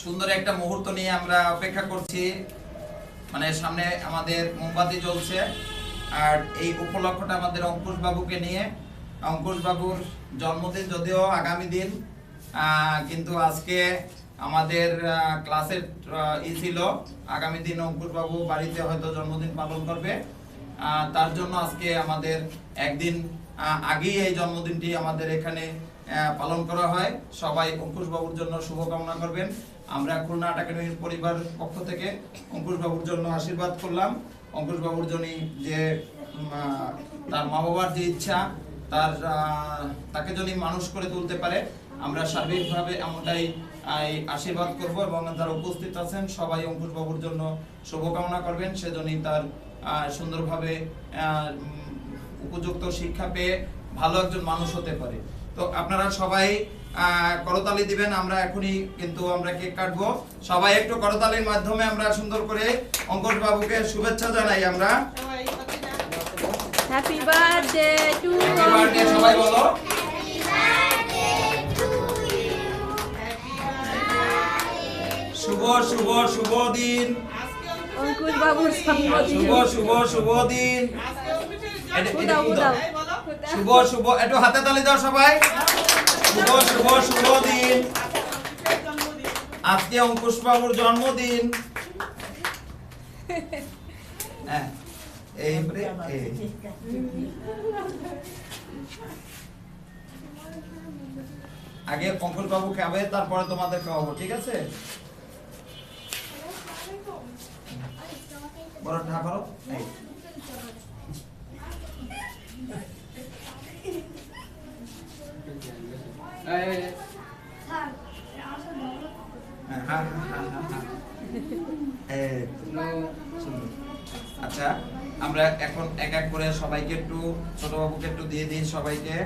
সুন্দর একটা মুহূর্ত নিয়ে আমরা অপেক্ষা করছি। মানে সামনে আমাদের মোমবাতি জ্বলছে, আর এই উপলক্ষটা আমাদের অঙ্কুশ বাবুকে নিয়ে। অঙ্কুশ বাবুর জন্মদিন যদিও আগামী দিন, কিন্তু আজকে আমাদের ক্লাসের ছিল আগামী দিন অঙ্কুশ বাবু বাড়িতে হয়তো জন্মদিন পালন করবে। তার জন্য আজকে আমাদের একদিন আগেই এই জন্মদিনটি আমাদের এখানে পালন করা হয়। সবাই অঙ্কুশ বাবুর জন্য শুভকামনা করবেন। আমরা খুলনা একাডেমির পরিবার পক্ষ থেকে অঙ্কুশ বাবুর জন্য আশীর্বাদ করলাম। অঙ্কুশ বাবুর জন্য যে তার মা বাবার যে ইচ্ছা, তাকে যদি মানুষ করে তুলতে পারে, আমরা সার্বিকভাবে এমনটাই আশীর্বাদ করব। এবং যারা উপস্থিত আছেন সবাই অঙ্কুশ বাবুর জন্য শুভকামনা করবেন, সেজন্যই তার সুন্দরভাবে উপযুক্ত শিক্ষা পেয়ে ভালো একজন মানুষ হতে পারে। তো আপনারা সবাই করতালি দিবেন। আমরা এখনই কিন্তু আমরা কেক কাটবো। সবাই একটু করতালির মাধ্যমে আমরা সুন্দর করে অঙ্কুশ বাবুকে শুভেচ্ছা জানাই। আমরা happy birthday to you. Happy birthday সবাই বলো। শুভ শুভ শুভ দিন অঙ্কুশ বাবুর জন্মদিন। শুভ শুভ শুভ দিন। শুভ শুভ একটু হাতে তালি দাও সবাই। শুভ শুভ শুভ দিন। আজকে অঙ্কুশ বাবুর জন্মদিন। হ্যাঁ, আগে অঙ্কুশ বাবু খাবে, তারপরে তোমাদের খাওয়াবো, ঠিক আছে? বড় ঠা করো। আচ্ছা, আমরা এখন এক এক করে সবাইকে একটু, ছোট বাবুকে একটু দিয়ে দিই সবাইকে।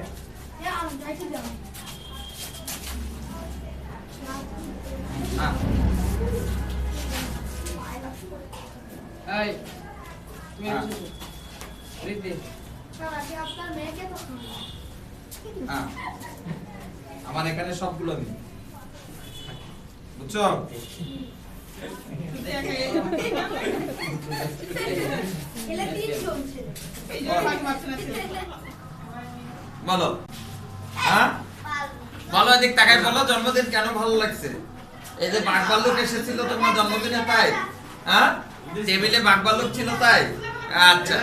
আমার এখানে সবগুলো নেই, বুঝছো? বলো, হ্যাঁ বলো, এদিক তাকাই বলো, জন্মদিন কেন ভালো লাগছে? এই যে বাঘ ভাল্লুক এসেছিল তোমার জন্মদিনে, তাই? হ্যাঁ, টেবিলে বাঘ ভাল্লুক ছিল, তাই? আচ্ছা,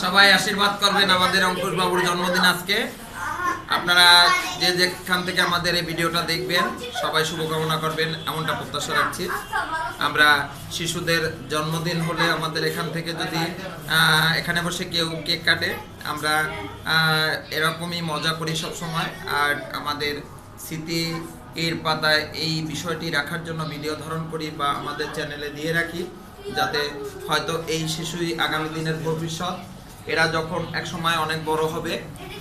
সবাই আশীর্বাদ করবেন আমাদের অঙ্কুশ বাবুর জন্মদিন আজকে। আপনারা যে যেখান থেকে আমাদের এই ভিডিওটা দেখবেন সবাই শুভকামনা করবেন, এমনটা প্রত্যাশা রাখছি। আমরা শিশুদের জন্মদিন হলে আমাদের এখান থেকে যদি এখানে বসে কেউ কেক কাটে, আমরা এরকমই মজা করি সব সময়। আর আমাদের স্মৃতি এর পাতায় এই বিষয়টি রাখার জন্য ভিডিও ধারণ করি বা আমাদের চ্যানেলে দিয়ে রাখি, যাতে হয়তো এই শিশুই আগামী দিনের ভবিষ্যৎ। এরা যখন এক সময় অনেক বড় হবে,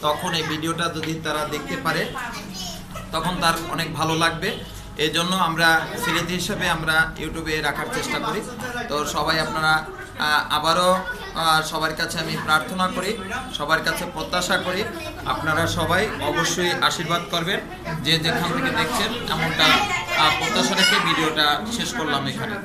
তখন এই ভিডিওটা যদি তারা দেখতে পারে, তখন তার অনেক ভালো লাগবে। এই জন্য আমরা স্মৃতি হিসেবে আমরা ইউটিউবে রাখার চেষ্টা করি। তো সবাই আপনারা আবারও সবার কাছে আমি প্রার্থনা করি, সবার কাছে প্রত্যাশা করি, আপনারা সবাই অবশ্যই আশীর্বাদ করবেন। যে যেখান থেকে দেখছেন এমনটা প্রত্যাশা রেখে ভিডিওটা শেষ করলাম এখানে।